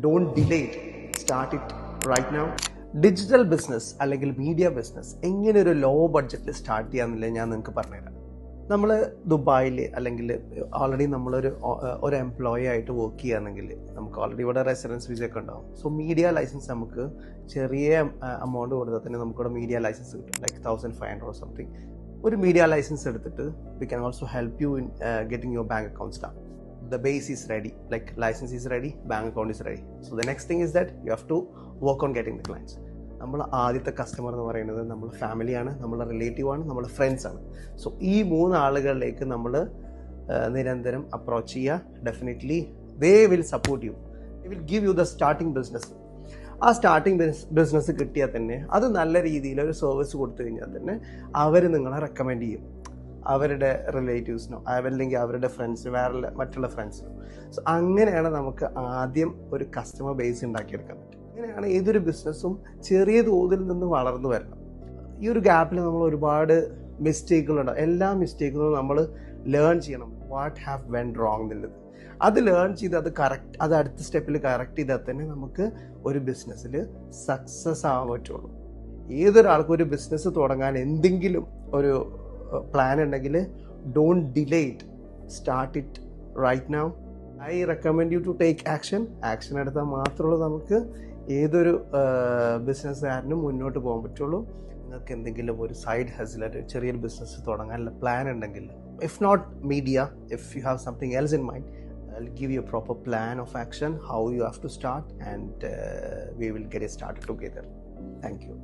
Don't delay it. Start it right now. Digital business അല്ലെങ്കിൽ media business എങ്ങനെ ഒരു law ബഡ്ജറ്റിൽ സ്റ്റാർട്ട് ചെയ്യാമെന്നില്ല ഞാൻ നിങ്ങൾക്ക് പറഞ്ഞുതരാം. നമ്മൾ ദുബായിൽ അല്ലെങ്കിൽ ഓൾറെഡി ഒരു എംപ്ലോയി ആയിട്ട് വർക്ക് ചെയ്യുകയാണെങ്കിൽ നമുക്ക് ഓൾറെഡി ഇവിടെ റെസിഡൻസ് വിസ ഒക്കെ ഉണ്ടാവും. സോ മീഡിയ ലൈസൻസ് നമുക്ക് ചെറിയ എമൗണ്ട് കൊടുത്താൽ തന്നെ നമുക്കിവിടെ മീഡിയ ലൈസൻസ് കിട്ടും, ലൈക്ക് 1500 or സംതിങ്. ഒരു മീഡിയ ലൈസൻസ് എടുത്തിട്ട് we can also help you in getting your bank account start. The base is ready, like license is ready, bank account is ready. So the next thing is that you have to work on getting the clients. നമ്മൾ ആദ്യത്തെ customer എന്ന് പറയുന്നത് നമ്മുടെ ഫാമിലിയാണ്, നമ്മുടെ relative ആണ്, നമ്മുടെ friends ആണ്. സോ ഈ 3 ആളുകളിലേക്ക് നമ്മൾ നിരന്തരം അപ്രോച്ച് ചെയ്യുക. Definitely they will support you, they will give you the starting business. ആ സ്റ്റാർട്ടിംഗ് ബിസിനസ് കിട്ടിയാൽ തന്നെ അത് നല്ല രീതിയിൽ ഒരു സർവീസ് കൊടുത്തു കഴിഞ്ഞാൽ തന്നെ അവർ നിങ്ങളെ റെക്കമെൻഡ് ചെയ്യും അവരുടെ റിലേറ്റീവ്സിനോ അല്ലെങ്കിൽ അവരുടെ ഫ്രണ്ട്സിനോ വേറെ മറ്റുള്ള ഫ്രണ്ട്സിനോ. സോ അങ്ങനെയാണ് നമുക്ക് ആദ്യം ഒരു കസ്റ്റമർ ബേസ് ഉണ്ടാക്കിയെടുക്കാൻ പറ്റും. അങ്ങനെയാണ് ഏതൊരു ബിസിനസ്സും ചെറിയ തോതിൽ നിന്ന് വളർന്നു വരണം. ഈ ഒരു ഗ്യാപ്പിൽ നമ്മൾ ഒരുപാട് മിസ്റ്റേക്കുകളുണ്ടാവും. എല്ലാ മിസ്റ്റേക്കുകളും നമ്മൾ ലേൺ ചെയ്യണം. വാട്ട് ഹാവ് വെൻറ്റ് റോങ് എന്നുള്ളത് അത് ലേൺ ചെയ്ത് അത് അടുത്ത സ്റ്റെപ്പിൽ കറക്റ്റ് ചെയ്താൽ തന്നെ നമുക്ക് ഒരു ബിസിനസ്സിൽ സക്സസ് ആവാൻ പറ്റുള്ളൂ. ഏതൊരാൾക്കും ഒരു ബിസിനസ് തുടങ്ങാൻ എന്തെങ്കിലും ഒരു പ്ലാൻ ഉണ്ടെങ്കിൽ don't delay it, start it right now. I recommend you to take action എടുത്താൽ മാത്രമേ നമുക്ക് ഏതൊരു ബിസിനസ്സുകാരനും മുന്നോട്ട് പോകാൻ പറ്റുള്ളൂ. നിങ്ങൾക്ക് എന്തെങ്കിലും ഒരു സൈഡ് ഹസിലായിട്ട് ചെറിയൊരു ബിസിനസ് തുടങ്ങാനുള്ള പ്ലാൻ ഉണ്ടെങ്കിൽ, if not media, if you have something else in mind, I'll give you a proper plan of action, how you have to start, and we will get it started together. Thank you.